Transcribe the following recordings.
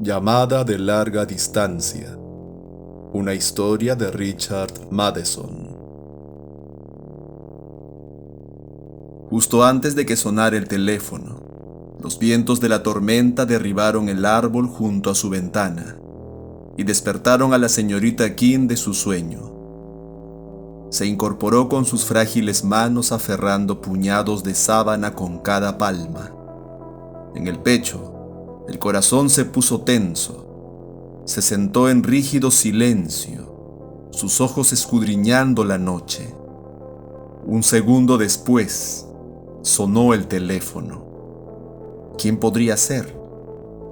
Llamada de larga distancia. Una historia de Richard Matheson. Justo antes de que sonara el teléfono, los vientos de la tormenta derribaron el árbol junto a su ventana y despertaron a la señorita King de su sueño. Se incorporó con sus frágiles manos aferrando puñados de sábana con cada palma. En el pecho, el corazón se puso tenso. Se sentó en rígido silencio, sus ojos escudriñando la noche. Un segundo después, sonó el teléfono. ¿Quién podría ser?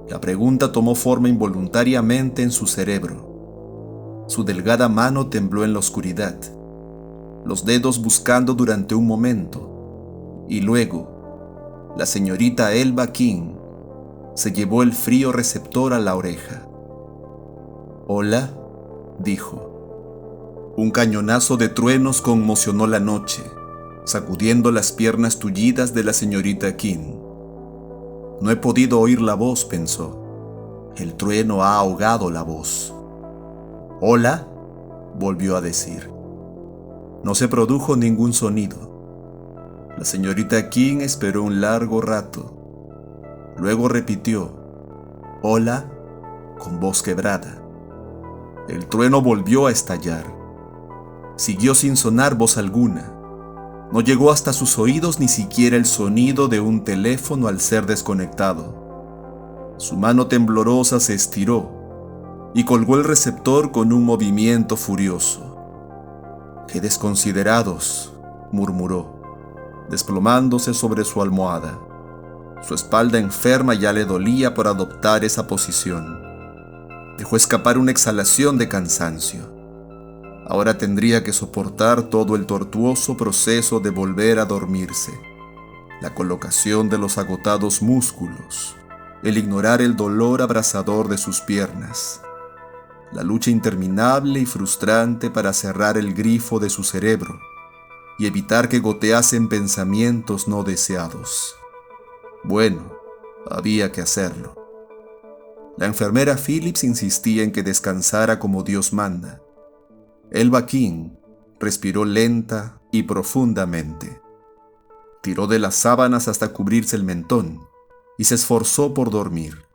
La pregunta tomó forma involuntariamente en su cerebro. Su delgada mano tembló en la oscuridad, los dedos buscando durante un momento, y luego, la señorita Elba King se llevó el frío receptor a la oreja. «Hola», dijo. Un cañonazo de truenos conmocionó la noche, sacudiendo las piernas tullidas de la señorita King. No he podido oír la voz, pensó. El trueno ha ahogado la voz. «¿Hola?», volvió a decir. No se produjo ningún sonido. La señorita King esperó un largo rato. Luego repitió, «Hola», con voz quebrada. El trueno volvió a estallar. Siguió sin sonar voz alguna. No llegó hasta sus oídos ni siquiera el sonido de un teléfono al ser desconectado. Su mano temblorosa se estiró y colgó el receptor con un movimiento furioso. «¡Qué desconsiderados!», murmuró, desplomándose sobre su almohada. Su espalda enferma ya le dolía por adoptar esa posición. Dejó escapar una exhalación de cansancio. Ahora tendría que soportar todo el tortuoso proceso de volver a dormirse. La colocación de los agotados músculos, el ignorar el dolor abrasador de sus piernas, la lucha interminable y frustrante para cerrar el grifo de su cerebro y evitar que goteasen pensamientos no deseados. Bueno, había que hacerlo. La enfermera Phillips insistía en que descansara como Dios manda. Elba King respiró lenta y profundamente. Tiró de las sábanas hasta cubrirse el mentón y se esforzó por dormir.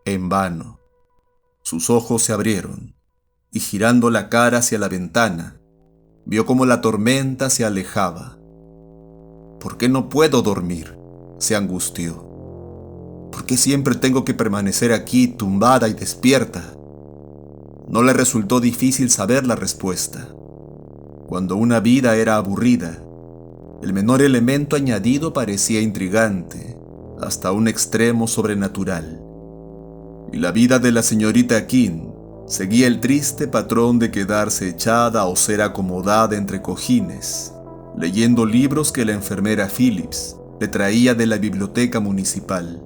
En vano. Sus ojos se abrieron y girando la cara hacia la ventana, vio cómo la tormenta se alejaba. «¿Por qué no puedo dormir?», se angustió. «¿Por qué siempre tengo que permanecer aquí tumbada y despierta?». No le resultó difícil saber la respuesta. Cuando una vida era aburrida, el menor elemento añadido parecía intrigante, hasta un extremo sobrenatural. Y la vida de la señorita King seguía el triste patrón de quedarse echada o ser acomodada entre cojines, leyendo libros que la enfermera Phillips le traía de la biblioteca municipal,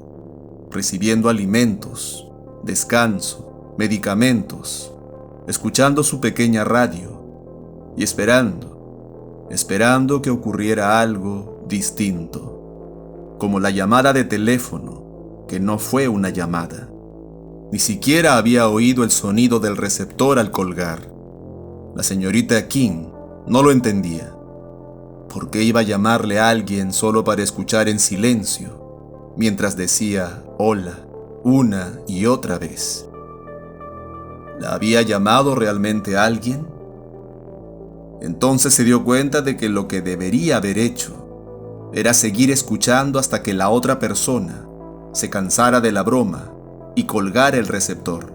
recibiendo alimentos, descanso, medicamentos, escuchando su pequeña radio y esperando que ocurriera algo distinto, como la llamada de teléfono, que no fue una llamada. Ni siquiera había oído el sonido del receptor al colgar. La señorita King no lo entendía. ¿Por qué iba a llamarle a alguien solo para escuchar en silencio, mientras decía «hola» una y otra vez? ¿La había llamado realmente a alguien? Entonces se dio cuenta de que lo que debería haber hecho era seguir escuchando hasta que la otra persona se cansara de la broma y colgara el receptor.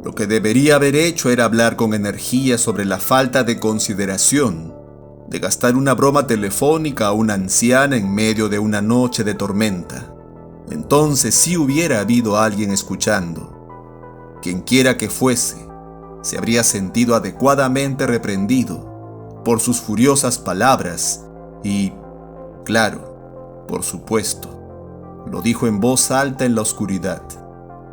Lo que debería haber hecho era hablar con energía sobre la falta de consideración de gastar una broma telefónica a una anciana en medio de una noche de tormenta. Entonces sí hubiera habido alguien escuchando. Quienquiera que fuese, se habría sentido adecuadamente reprendido por sus furiosas palabras y, claro, por supuesto, lo dijo en voz alta en la oscuridad,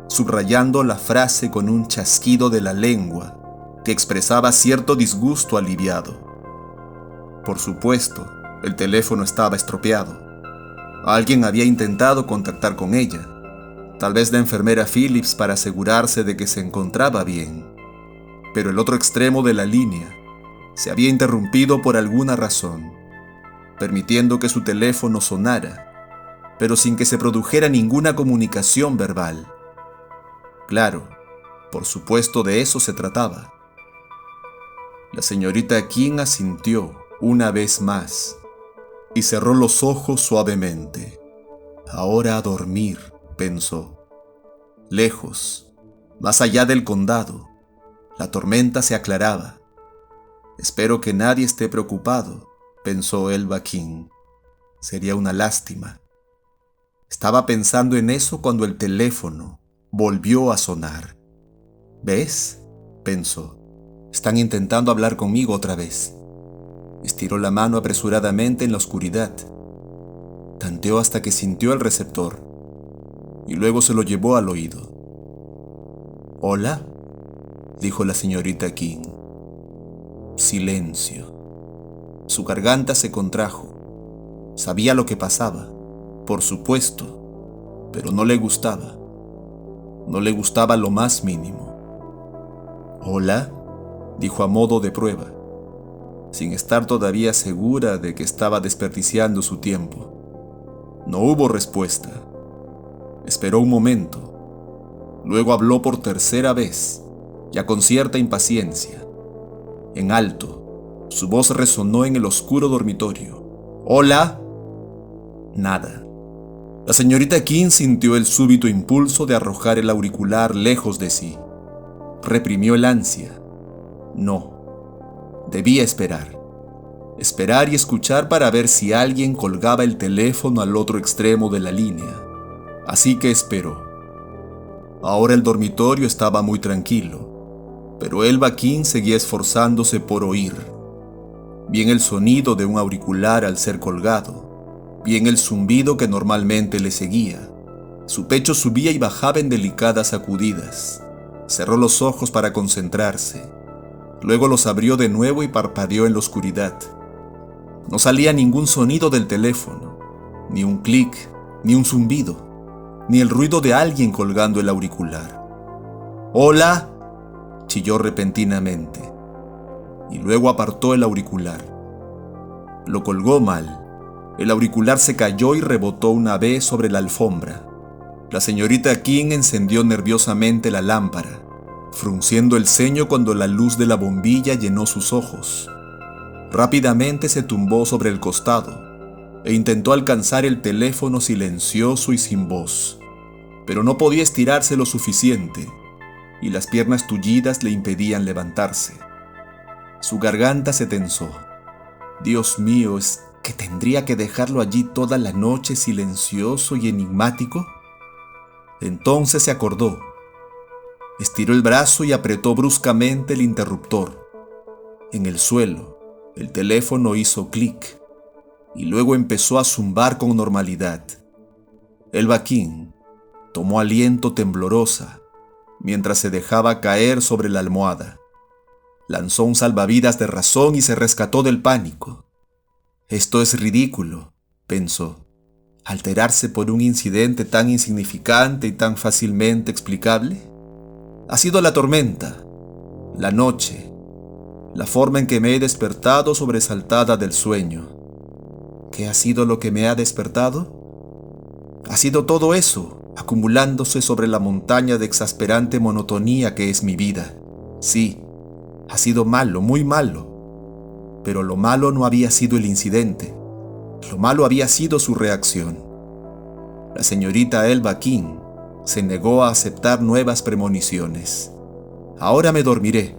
subrayando la frase con un chasquido de la lengua que expresaba cierto disgusto aliviado. Por supuesto, el teléfono estaba estropeado. Alguien había intentado contactar con ella, Tal vez la enfermera Phillips para asegurarse de que se encontraba bien. Pero el otro extremo de la línea se había interrumpido por alguna razón, permitiendo que su teléfono sonara, pero sin que se produjera ninguna comunicación verbal. Claro, por supuesto de eso se trataba. La señorita King asintió una vez más y cerró los ojos suavemente. Ahora a dormir, pensó. Lejos, más allá del condado, la tormenta se aclaraba. Espero que nadie esté preocupado, pensó Elba King. Sería una lástima. Estaba pensando en eso cuando el teléfono volvió a sonar. ¿Ves?, pensó. Están intentando hablar conmigo otra vez. Estiró la mano apresuradamente en la oscuridad. Tanteó hasta que sintió el receptor y luego se lo llevó al oído. «¿Hola?», dijo la señorita King. Silencio. Su garganta se contrajo. Sabía lo que pasaba, por supuesto, pero no le gustaba. No le gustaba lo más mínimo. «¿Hola?», dijo a modo de prueba, sin estar todavía segura de que estaba desperdiciando su tiempo. No hubo respuesta. Esperó un momento. Luego habló por tercera vez, ya con cierta impaciencia. En alto, su voz resonó en el oscuro dormitorio. «¿Hola?». Nada. La señorita King sintió el súbito impulso de arrojar el auricular lejos de sí. Reprimió el ansia. No. Debía esperar. Esperar y escuchar para ver si alguien colgaba el teléfono al otro extremo de la línea. Así que esperó. Ahora el dormitorio estaba muy tranquilo, pero Elba King seguía esforzándose por oír. Bien el sonido de un auricular al ser colgado, bien el zumbido que normalmente le seguía. Su pecho subía y bajaba en delicadas sacudidas. Cerró los ojos para concentrarse. Luego los abrió de nuevo y parpadeó en la oscuridad. No salía ningún sonido del teléfono, ni un clic, ni un zumbido, ni el ruido de alguien colgando el auricular. «¿Hola?», chilló repentinamente, y luego apartó el auricular. Lo colgó mal. El auricular se cayó y rebotó una vez sobre la alfombra. La señorita King encendió nerviosamente la lámpara, frunciendo el ceño cuando la luz de la bombilla llenó sus ojos. Rápidamente se tumbó sobre el costado e intentó alcanzar el teléfono silencioso y sin voz, pero no podía estirarse lo suficiente y las piernas tullidas le impedían levantarse. Su garganta se tensó. Dios mío, ¿es que tendría que dejarlo allí toda la noche silencioso y enigmático? Entonces se acordó. Estiró el brazo y apretó bruscamente el interruptor. En el suelo, el teléfono hizo clic y luego empezó a zumbar con normalidad. Elba King tomó aliento temblorosa mientras se dejaba caer sobre la almohada. Lanzó un salvavidas de razón y se rescató del pánico. «Esto es ridículo», pensó. «¿Alterarse por un incidente tan insignificante y tan fácilmente explicable? Ha sido la tormenta, la noche, la forma en que me he despertado sobresaltada del sueño. ¿Qué ha sido lo que me ha despertado? Ha sido todo eso, acumulándose sobre la montaña de exasperante monotonía que es mi vida. Sí, ha sido malo, muy malo. Pero lo malo no había sido el incidente. Lo malo había sido su reacción. La señorita Elba King se negó a aceptar nuevas premoniciones. «Ahora me dormiré»,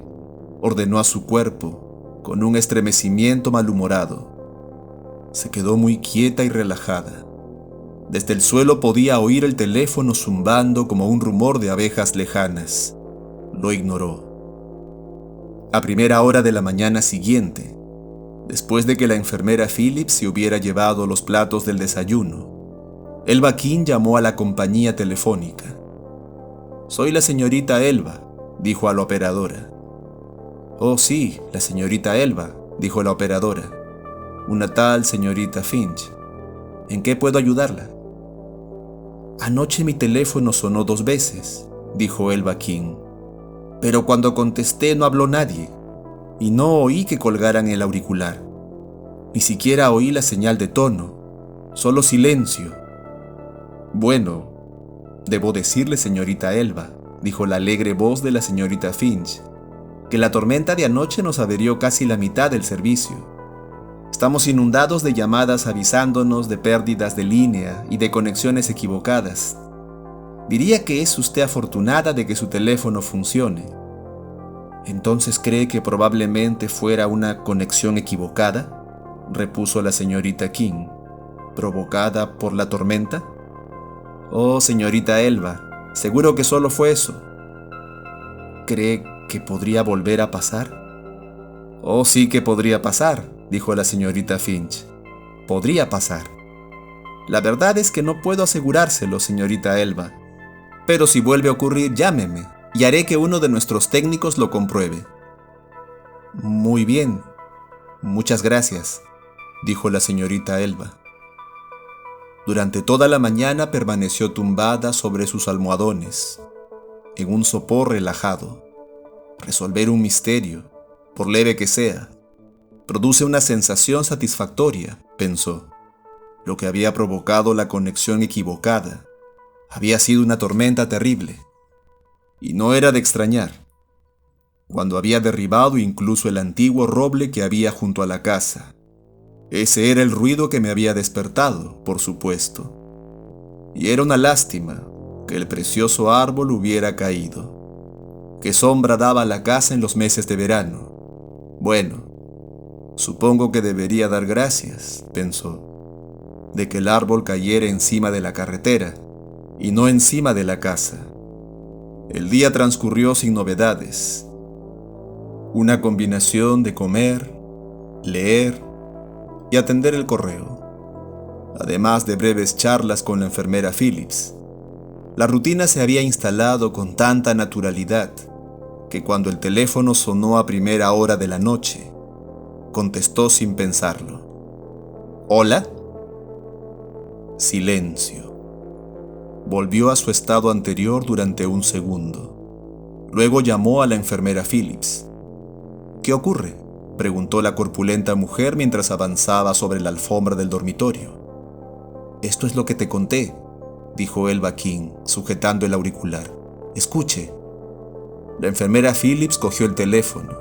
ordenó a su cuerpo con un estremecimiento malhumorado. Se quedó muy quieta y relajada. Desde el suelo podía oír el teléfono zumbando como un rumor de abejas lejanas. Lo ignoró. A primera hora de la mañana siguiente, después de que la enfermera Phillips se hubiera llevado los platos del desayuno, Elba King llamó a la compañía telefónica. «Soy la señorita Elba», dijo a la operadora. «Oh, sí, la señorita Elba», dijo la operadora. «Una tal señorita Finch. ¿En qué puedo ayudarla?». Anoche mi teléfono sonó 2 veces, dijo Elba King. Pero cuando contesté no habló nadie, y no oí que colgaran el auricular. Ni siquiera oí la señal de tono, solo silencio. Bueno, debo decirle, señorita Elba, dijo la alegre voz de la señorita Finch, que la tormenta de anoche nos averió casi la mitad del servicio. Estamos inundados de llamadas avisándonos de pérdidas de línea y de conexiones equivocadas. Diría que es usted afortunada de que su teléfono funcione. ¿Entonces cree que probablemente fuera una conexión equivocada?, repuso la señorita King, provocada por la tormenta. Oh, señorita Elba, seguro que solo fue eso. ¿Cree que podría volver a pasar? Oh, sí que podría pasar, dijo la señorita Finch. Podría pasar. La verdad es que no puedo asegurárselo, señorita Elba. Pero si vuelve a ocurrir, llámeme y haré que uno de nuestros técnicos lo compruebe. Muy bien. Muchas gracias, dijo la señorita Elba. Durante toda la mañana permaneció tumbada sobre sus almohadones, en un sopor relajado. Resolver un misterio, por leve que sea, produce una sensación satisfactoria, pensó. Lo que había provocado la conexión equivocada había sido una tormenta terrible, y no era de extrañar, cuando había derribado incluso el antiguo roble que había junto a la casa. Ese era el ruido que me había despertado, por supuesto, y era una lástima que el precioso árbol hubiera caído. ¿Qué sombra daba a la casa en los meses de verano? Bueno, supongo que debería dar gracias, pensó, de que el árbol cayera encima de la carretera y no encima de la casa. El día transcurrió sin novedades. Una combinación de comer, leer y atender el correo, además de breves charlas con la enfermera Phillips. La rutina se había instalado con tanta naturalidad que cuando el teléfono sonó a primera hora de la noche, contestó sin pensarlo. ¿Hola? Silencio. Volvió a su estado anterior durante un segundo. Luego llamó a la enfermera Phillips. ¿Qué ocurre?, preguntó la corpulenta mujer mientras avanzaba sobre la alfombra del dormitorio. Esto es lo que te conté, dijo Elba King, sujetando el auricular. Escuche. La enfermera Phillips cogió el teléfono.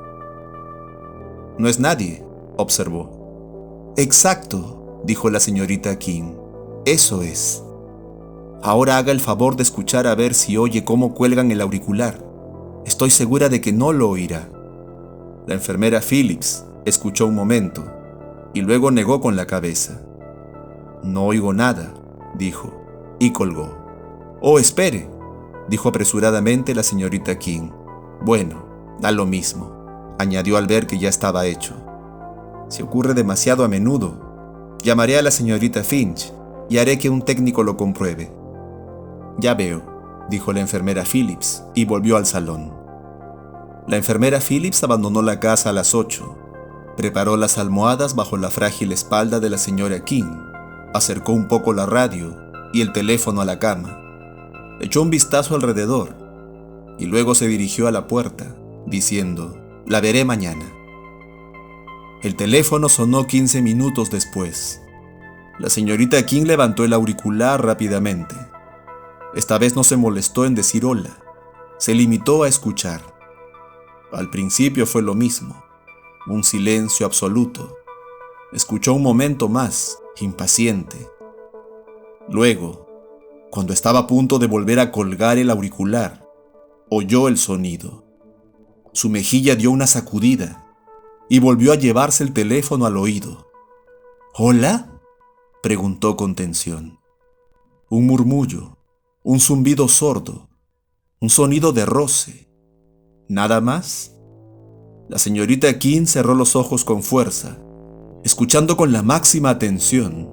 No es nadie, observó. Exacto, dijo la señorita King. Eso es. Ahora haga el favor de escuchar a ver si oye cómo cuelgan el auricular. Estoy segura de que no lo oirá. La enfermera Phillips escuchó un momento y luego negó con la cabeza. No oigo nada, dijo, y colgó. Oh, espere, dijo apresuradamente la señorita King. Bueno, da lo mismo, añadió al ver que ya estaba hecho. Si ocurre demasiado a menudo, llamaré a la señorita Finch y haré que un técnico lo compruebe. Ya veo, dijo la enfermera Phillips y volvió al salón. La enfermera Phillips abandonó la casa a las 8, preparó las almohadas bajo la frágil espalda de la señora King, acercó un poco la radio y el teléfono a la cama, echó un vistazo alrededor y luego se dirigió a la puerta, diciendo, «La veré mañana». El teléfono sonó 15 minutos después. La señorita King levantó el auricular rápidamente. Esta vez no se molestó en decir hola, se limitó a escuchar. Al principio fue lo mismo, un silencio absoluto. Escuchó un momento más, impaciente. Luego, cuando estaba a punto de volver a colgar el auricular, oyó el sonido. Su mejilla dio una sacudida y volvió a llevarse el teléfono al oído. ¿Hola?, preguntó con tensión. Un murmullo, un zumbido sordo, un sonido de roce. ¿Nada más? La señorita King cerró los ojos con fuerza, escuchando con la máxima atención,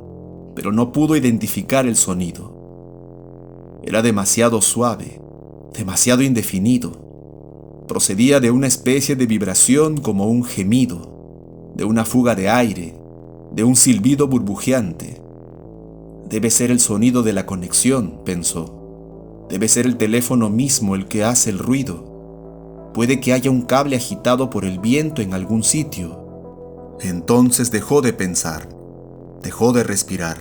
pero no pudo identificar el sonido. Era demasiado suave, demasiado indefinido. Procedía de una especie de vibración como un gemido, de una fuga de aire, de un silbido burbujeante. Debe ser el sonido de la conexión, pensó. Debe ser el teléfono mismo el que hace el ruido. Puede que haya un cable agitado por el viento en algún sitio. Entonces dejó de pensar, dejó de respirar.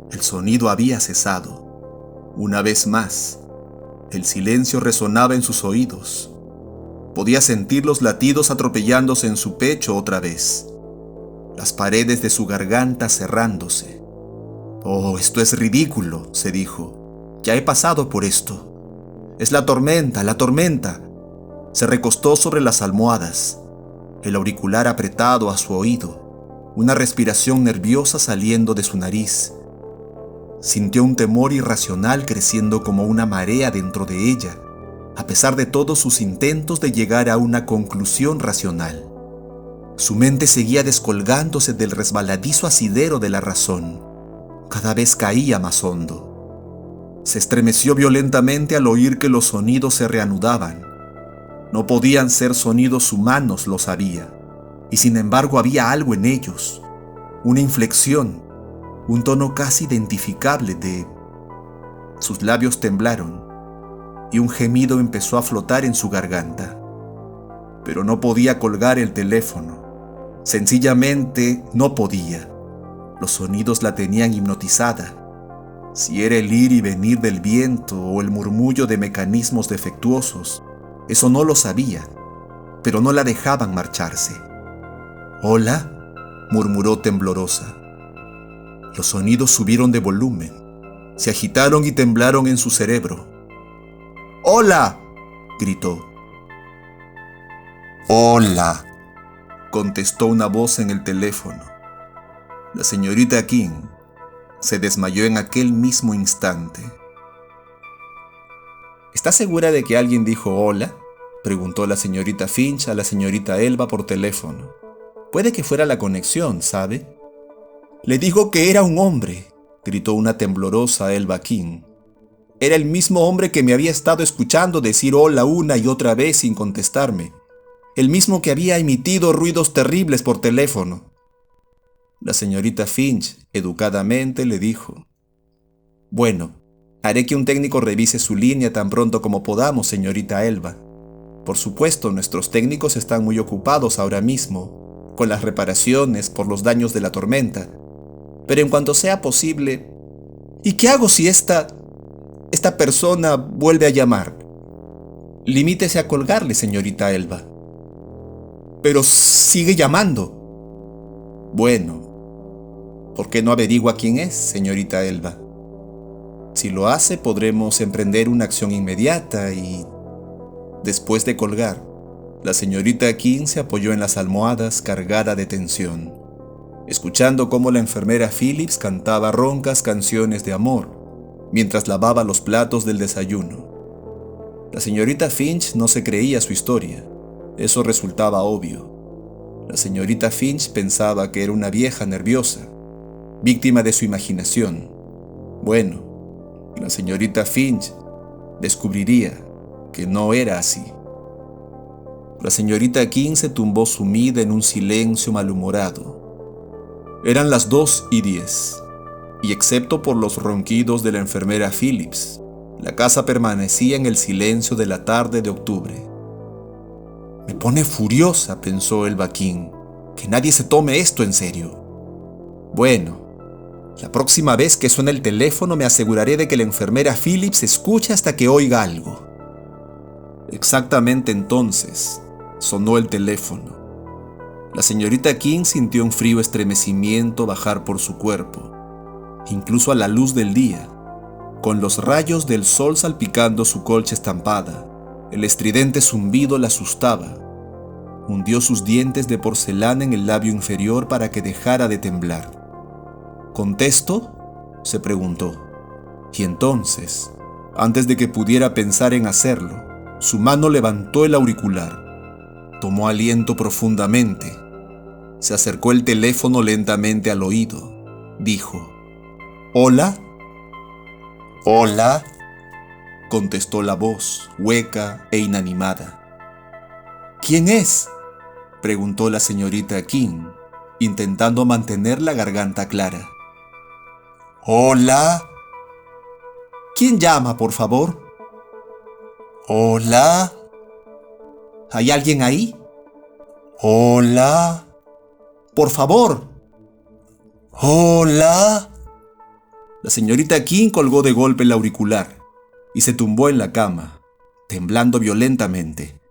El sonido había cesado. Una vez más, el silencio resonaba en sus oídos. Podía sentir los latidos atropellándose en su pecho otra vez, las paredes de su garganta cerrándose. «Oh, esto es ridículo», se dijo. «Ya he pasado por esto. Es la tormenta, la tormenta». Se recostó sobre las almohadas, el auricular apretado a su oído, una respiración nerviosa saliendo de su nariz. Sintió un temor irracional creciendo como una marea dentro de ella, a pesar de todos sus intentos de llegar a una conclusión racional. Su mente seguía descolgándose del resbaladizo asidero de la razón. Cada vez caía más hondo. Se estremeció violentamente al oír que los sonidos se reanudaban. No podían ser sonidos humanos, lo sabía, y sin embargo había algo en ellos, una inflexión, un tono casi identificable de... Sus labios temblaron y un gemido empezó a flotar en su garganta. Pero no podía colgar el teléfono. Sencillamente no podía. Los sonidos la tenían hipnotizada. Si era el ir y venir del viento o el murmullo de mecanismos defectuosos, eso no lo sabía, pero no la dejaban marcharse. «¿Hola?», murmuró temblorosa. Los sonidos subieron de volumen, se agitaron y temblaron en su cerebro. «¡Hola!», gritó. «Hola», contestó una voz en el teléfono. La señorita King se desmayó en aquel mismo instante. «¿Está segura de que alguien dijo hola?», preguntó la señorita Finch a la señorita Elba por teléfono. «Puede que fuera la conexión, ¿sabe?». «Le digo que era un hombre», gritó una temblorosa Elba King. «Era el mismo hombre que me había estado escuchando decir hola una y otra vez sin contestarme. El mismo que había emitido ruidos terribles por teléfono». La señorita Finch, educadamente, le dijo: «Bueno, haré que un técnico revise su línea tan pronto como podamos, señorita Elba. Por supuesto, nuestros técnicos están muy ocupados ahora mismo, con las reparaciones por los daños de la tormenta. Pero en cuanto sea posible... ¿Y qué hago si esta persona vuelve a llamar?». «Limítese a colgarle, señorita Elba». «Pero sigue llamando». «Bueno, ¿por qué no averigua quién es, señorita Elba? Si lo hace, podremos emprender una acción inmediata y...». Después de colgar, la señorita King se apoyó en las almohadas cargada de tensión, escuchando cómo la enfermera Phillips cantaba roncas canciones de amor mientras lavaba los platos del desayuno. La señorita Finch no se creía su historia, eso resultaba obvio. La señorita Finch pensaba que era una vieja nerviosa, víctima de su imaginación. Bueno, la señorita Finch descubriría que no era así. La señorita King se tumbó sumida en un silencio malhumorado. Eran las 2:10, y excepto por los ronquidos de la enfermera Phillips, la casa permanecía en el silencio de la tarde de octubre. «Me pone furiosa», pensó Elba King, «que nadie se tome esto en serio. Bueno, la próxima vez que suene el teléfono me aseguraré de que la enfermera Phillips escuche hasta que oiga algo». Exactamente entonces sonó el teléfono. La señorita King sintió un frío estremecimiento bajar por su cuerpo, incluso a la luz del día, con los rayos del sol salpicando su colcha estampada. El estridente zumbido la asustaba. Hundió sus dientes de porcelana en el labio inferior para que dejara de temblar. «¿Contesto?», se preguntó. Y entonces, antes de que pudiera pensar en hacerlo, su mano levantó el auricular, tomó aliento profundamente, se acercó el teléfono lentamente al oído, dijo: «¿Hola?». «Hola», contestó la voz, hueca e inanimada. «¿Quién es?», preguntó la señorita King, intentando mantener la garganta clara. Hola, ¿Quién llama, por favor? hola, ¿Hay alguien ahí? hola, Por favor. hola. La señorita King colgó de golpe el auricular y se tumbó en la cama, temblando violentamente,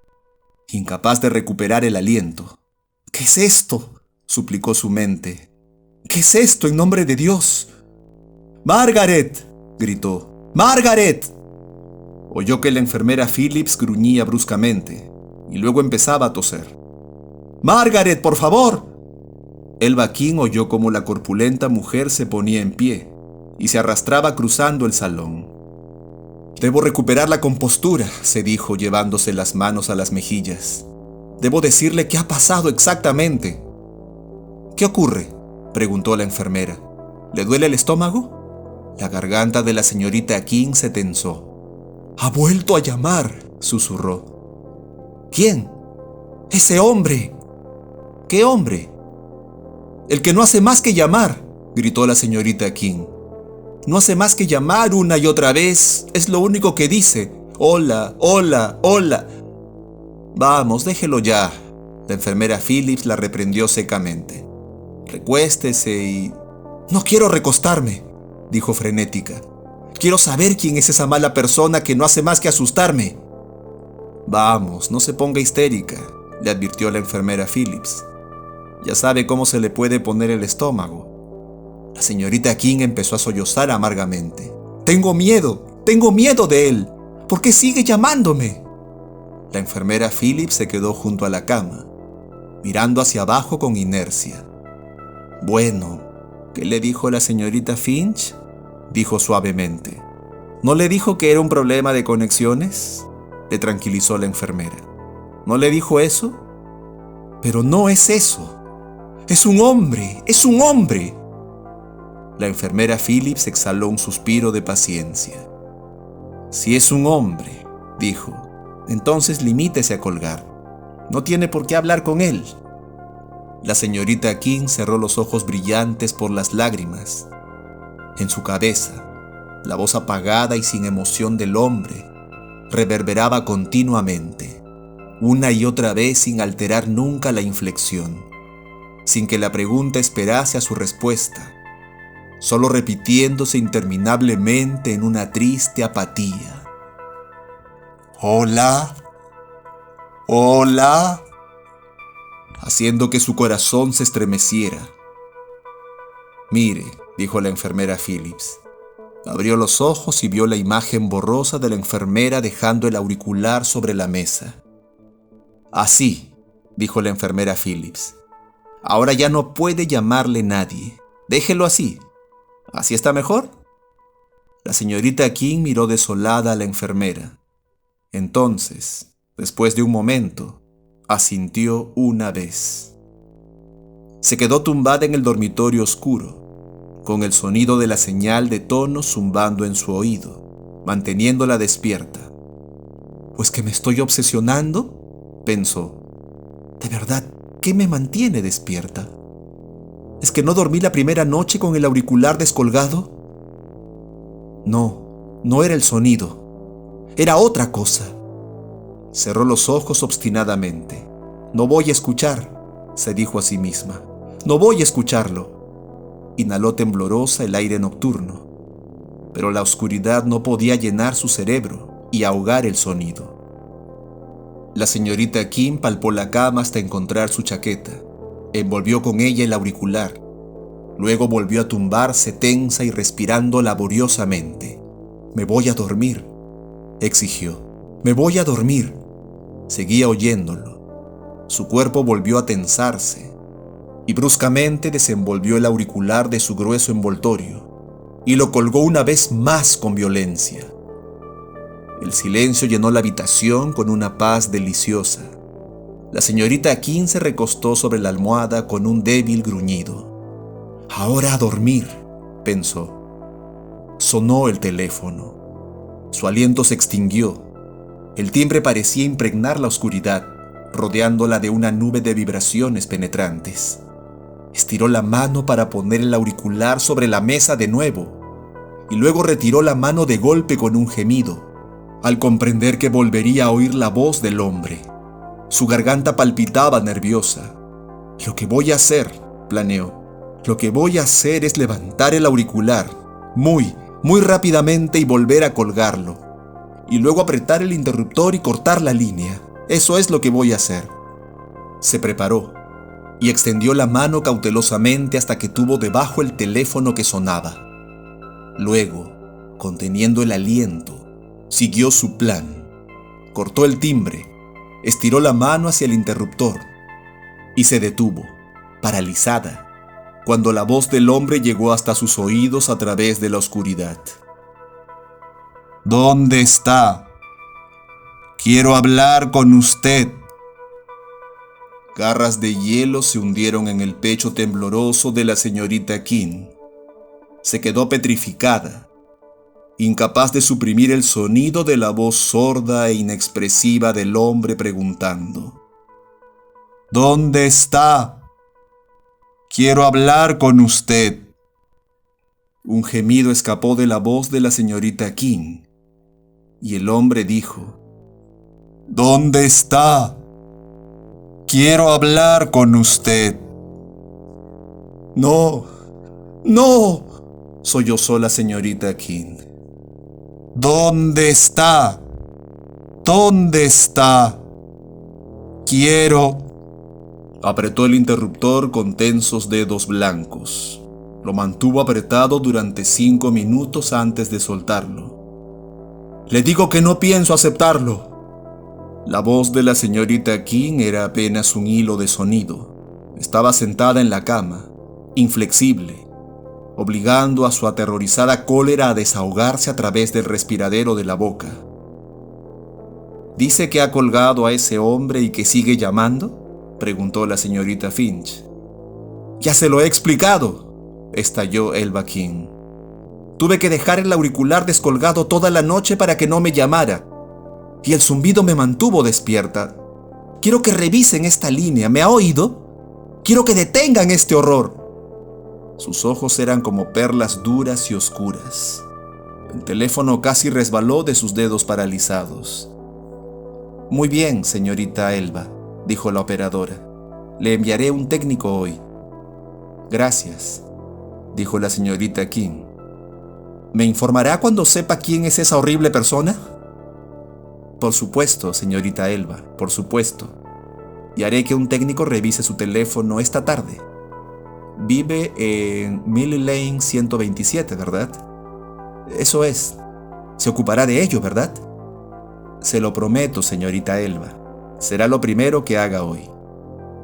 incapaz de recuperar el aliento. ¿Qué es esto?, suplicó su mente. ¿Qué es esto, en nombre de Dios? ¡Margaret!, gritó. ¡Margaret! Oyó que la enfermera Phillips gruñía bruscamente y luego empezaba a toser. ¡Margaret, por favor! Elba King oyó cómo la corpulenta mujer se ponía en pie y se arrastraba cruzando el salón. Debo recuperar la compostura, se dijo, llevándose las manos a las mejillas. Debo decirle qué ha pasado exactamente. ¿Qué ocurre?, preguntó la enfermera. ¿Le duele el estómago? La garganta de la señorita King se tensó. «Ha vuelto a llamar», susurró. «¿Quién?» «Ese hombre». «¿Qué hombre?» «El que no hace más que llamar», gritó la señorita King. «No hace más que llamar una y otra vez. Es lo único que dice. Hola, hola, hola». «Vamos, déjelo ya». La enfermera Phillips la reprendió secamente. «Recuéstese y...» «No quiero recostarme», dijo frenética. «Quiero saber quién es esa mala persona que no hace más que asustarme». «Vamos, no se ponga histérica», le advirtió la enfermera Phillips. «Ya sabe cómo se le puede poner el estómago». La señorita King empezó a sollozar amargamente. tengo miedo de él. ¿Por qué sigue llamándome?» La enfermera Phillips se quedó junto a la cama, mirando hacia abajo con inercia. «Bueno, ¿qué le dijo la señorita Finch?», dijo suavemente. «¿No le dijo que era un problema de conexiones?», le tranquilizó la enfermera. «¿No le dijo eso?». «Pero no es eso. Es un hombre, es un hombre». La enfermera Phillips exhaló un suspiro de paciencia. «Si es un hombre», dijo, «entonces limítese a colgar. No tiene por qué hablar con él». La señorita King cerró los ojos brillantes por las lágrimas. En su cabeza, la voz apagada y sin emoción del hombre reverberaba continuamente, una y otra vez sin alterar nunca la inflexión, sin que la pregunta esperase a su respuesta, solo repitiéndose interminablemente en una triste apatía. «Hola, hola», haciendo que su corazón se estremeciera. «Mire», dijo la enfermera Phillips. Abrió los ojos y vio la imagen borrosa de la enfermera dejando el auricular sobre la mesa. «Así», dijo la enfermera Phillips. «Ahora ya no puede llamarle nadie. Déjelo así. ¿Así está mejor?». La señorita King miró desolada a la enfermera. Entonces, después de un momento, asintió una vez. Se quedó tumbada en el dormitorio oscuro, con el sonido de la señal de tono zumbando en su oído, manteniéndola despierta. «¿Pues que me estoy obsesionando?», pensó. «¿De verdad qué me mantiene despierta? ¿Es que no dormí la primera noche con el auricular descolgado? No era el sonido, era otra cosa». Cerró los ojos obstinadamente. «No voy a escuchar», se dijo a sí misma. «No voy a escucharlo». Inhaló temblorosa el aire nocturno, pero la oscuridad no podía llenar su cerebro y ahogar el sonido. La señorita Kim palpó la cama hasta encontrar su chaqueta. Envolvió con ella el auricular. Luego volvió a tumbarse tensa y respirando laboriosamente. «Me voy a dormir», exigió. «Me voy a dormir». Seguía oyéndolo. Su cuerpo volvió a tensarse y bruscamente desenvolvió el auricular de su grueso envoltorio y lo colgó una vez más con violencia. El silencio llenó la habitación con una paz deliciosa. La señorita King se recostó sobre la almohada con un débil gruñido. «Ahora a dormir», pensó. Sonó el teléfono. Su aliento se extinguió. El timbre parecía impregnar la oscuridad, rodeándola de una nube de vibraciones penetrantes. Estiró la mano para poner el auricular sobre la mesa de nuevo, y luego retiró la mano de golpe con un gemido, al comprender que volvería a oír la voz del hombre. Su garganta palpitaba nerviosa. Lo que voy a hacer, planeó. Lo que voy a hacer es levantar el auricular, muy rápidamente y volver a colgarlo. Y luego apretar el interruptor y cortar la línea. Eso es lo que voy a hacer. Se preparó y extendió la mano cautelosamente hasta que tuvo debajo el teléfono que sonaba. Luego, conteniendo el aliento, siguió su plan. Cortó el timbre, estiró la mano hacia el interruptor y se detuvo, paralizada, cuando la voz del hombre llegó hasta sus oídos a través de la oscuridad. ¿Dónde está? Quiero hablar con usted. Garras de hielo se hundieron en el pecho tembloroso de la señorita King. Se quedó petrificada, incapaz de suprimir el sonido de la voz sorda e inexpresiva del hombre preguntando: ¿Dónde está? Quiero hablar con usted. Un gemido escapó de la voz de la señorita King, y el hombre dijo: ¿Dónde está? Quiero hablar con usted. No, sollozó la señorita King. ¿Dónde está? ¿Dónde está? Quiero. Apretó el interruptor con tensos dedos blancos. Lo mantuvo apretado durante 5 minutos antes de soltarlo. Le digo que no pienso aceptarlo. La voz de la señorita King era apenas un hilo de sonido. Estaba sentada en la cama, inflexible, obligando a su aterrorizada cólera a desahogarse a través del respiradero de la boca. ¿Dice que ha colgado a ese hombre y que sigue llamando?, preguntó la señorita Finch. Ya se lo he explicado, estalló Elba King. Tuve que dejar el auricular descolgado toda la noche para que no me llamara, y el zumbido me mantuvo despierta. Quiero que revisen esta línea, ¿me ha oído? Quiero que detengan este horror. Sus ojos eran como perlas duras y oscuras. El teléfono casi resbaló de sus dedos paralizados. Muy bien, señorita Elba, dijo la operadora. Le enviaré un técnico hoy. Gracias, dijo la señorita King. ¿Me informará cuando sepa quién es esa horrible persona? Por supuesto, señorita Elba, por supuesto. Y haré que un técnico revise su teléfono esta tarde. Vive en Millie Lane 127, ¿verdad? Eso es. Se ocupará de ello, ¿verdad? Se lo prometo, señorita Elba. Será lo primero que haga hoy.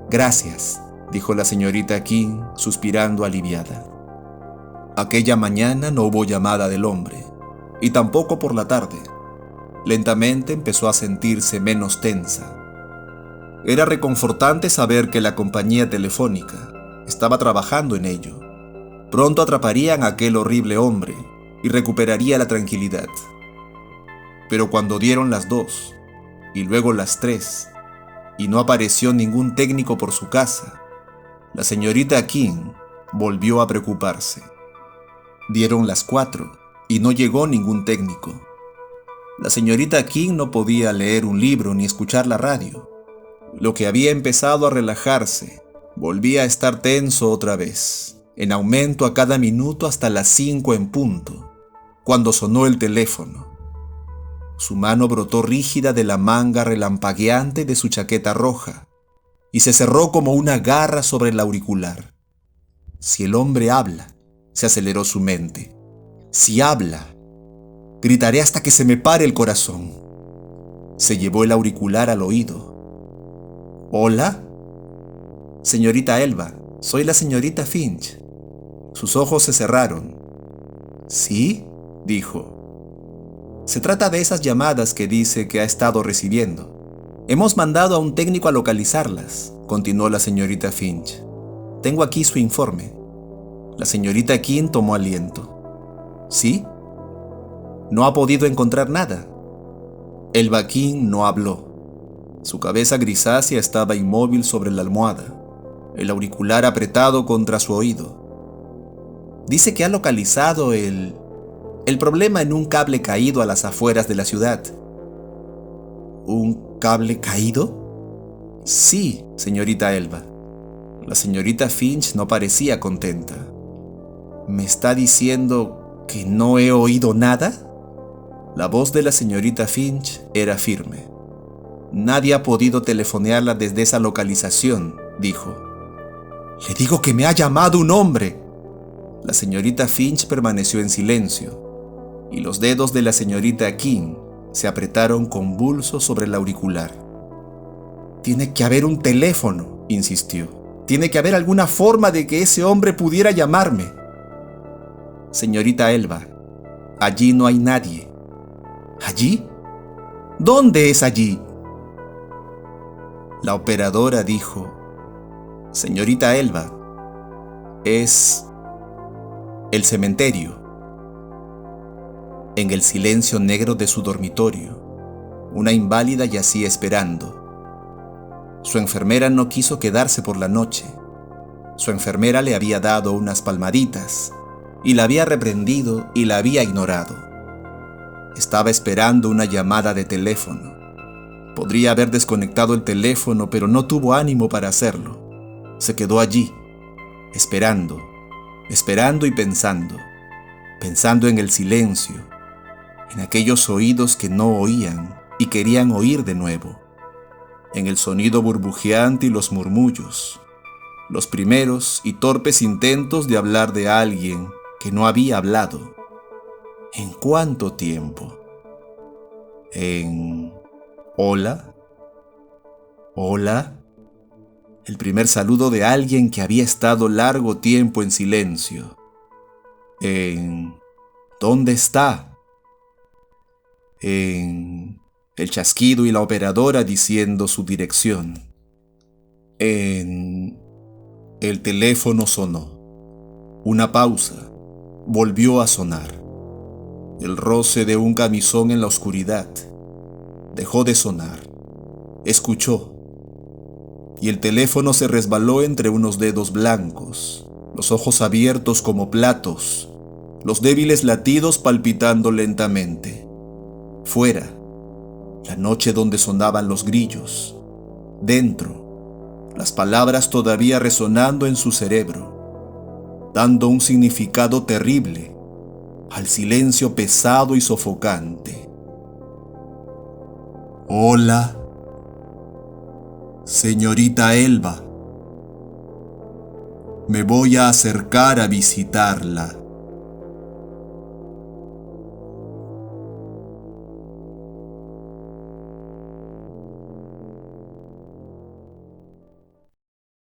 Gracias, dijo la señorita King, suspirando aliviada. Aquella mañana no hubo llamada del hombre, y tampoco por la tarde. Lentamente empezó a sentirse menos tensa. Era reconfortante saber que la compañía telefónica estaba trabajando en ello. Pronto atraparían a aquel horrible hombre y recuperaría la tranquilidad. Pero cuando dieron las 2 y luego las 3 y no apareció ningún técnico por su casa, la señorita King volvió a preocuparse. Dieron las 4 y no llegó ningún técnico. La señorita King no podía leer un libro ni escuchar la radio. Lo que había empezado a relajarse volvía a estar tenso otra vez, en aumento a cada minuto hasta las 5 en punto, cuando sonó el teléfono. Su mano brotó rígida de la manga relampagueante de su chaqueta roja y se cerró como una garra sobre el auricular. Si el hombre habla, se aceleró su mente. Si habla, gritaré hasta que se me pare el corazón. Se llevó el auricular al oído. ¿Hola? Señorita Elba, soy la señorita Finch. Sus ojos se cerraron. ¿Sí?, dijo. Se trata de esas llamadas que dice que ha estado recibiendo. Hemos mandado a un técnico a localizarlas, continuó la señorita Finch. Tengo aquí su informe. La señorita King tomó aliento. ¿Sí? No ha podido encontrar nada. Elba King no habló. Su cabeza grisácea estaba inmóvil sobre la almohada, el auricular apretado contra su oído. Dice que ha localizado el El problema en un cable caído a las afueras de la ciudad. ¿Un cable caído? Sí, señorita Elba. La señorita Finch no parecía contenta. ¿Me está diciendo que no he oído nada? La voz de la señorita Finch era firme. Nadie ha podido telefonearla desde esa localización, dijo. Le digo que me ha llamado un hombre. La señorita Finch permaneció en silencio, y los dedos de la señorita King se apretaron convulsos sobre el auricular. Tiene que haber un teléfono, insistió. Tiene que haber alguna forma de que ese hombre pudiera llamarme. Señorita Elba, allí no hay nadie. ¿Allí? ¿Dónde es allí? La operadora dijo: Señorita Elba, es el cementerio. En el silencio negro de su dormitorio, una inválida yacía esperando. Su enfermera no quiso quedarse por la noche. Su enfermera le había dado unas palmaditas y la había reprendido y la había ignorado. Estaba esperando una llamada de teléfono. Podría haber desconectado el teléfono, pero no tuvo ánimo para hacerlo. Se quedó allí, esperando y pensando en el silencio, en aquellos oídos que no oían y querían oír de nuevo, en el sonido burbujeante y los murmullos, los primeros y torpes intentos de hablar de alguien que no había hablado. ¿En cuánto tiempo? ¿En hola? ¿Hola? El primer saludo de alguien que había estado largo tiempo en silencio. ¿En dónde está? En el chasquido y la operadora diciendo su dirección. El teléfono sonó. Una pausa. Volvió a sonar. El roce de un camisón en la oscuridad. Dejó de sonar. Escuchó. Y el teléfono se resbaló entre unos dedos blancos, los ojos abiertos como platos, los débiles latidos palpitando lentamente. Fuera, la noche donde sonaban los grillos. Dentro, las palabras todavía resonando en su cerebro, dando un significado terrible al silencio pesado y sofocante. Hola, señorita Elba. Me voy a acercar a visitarla.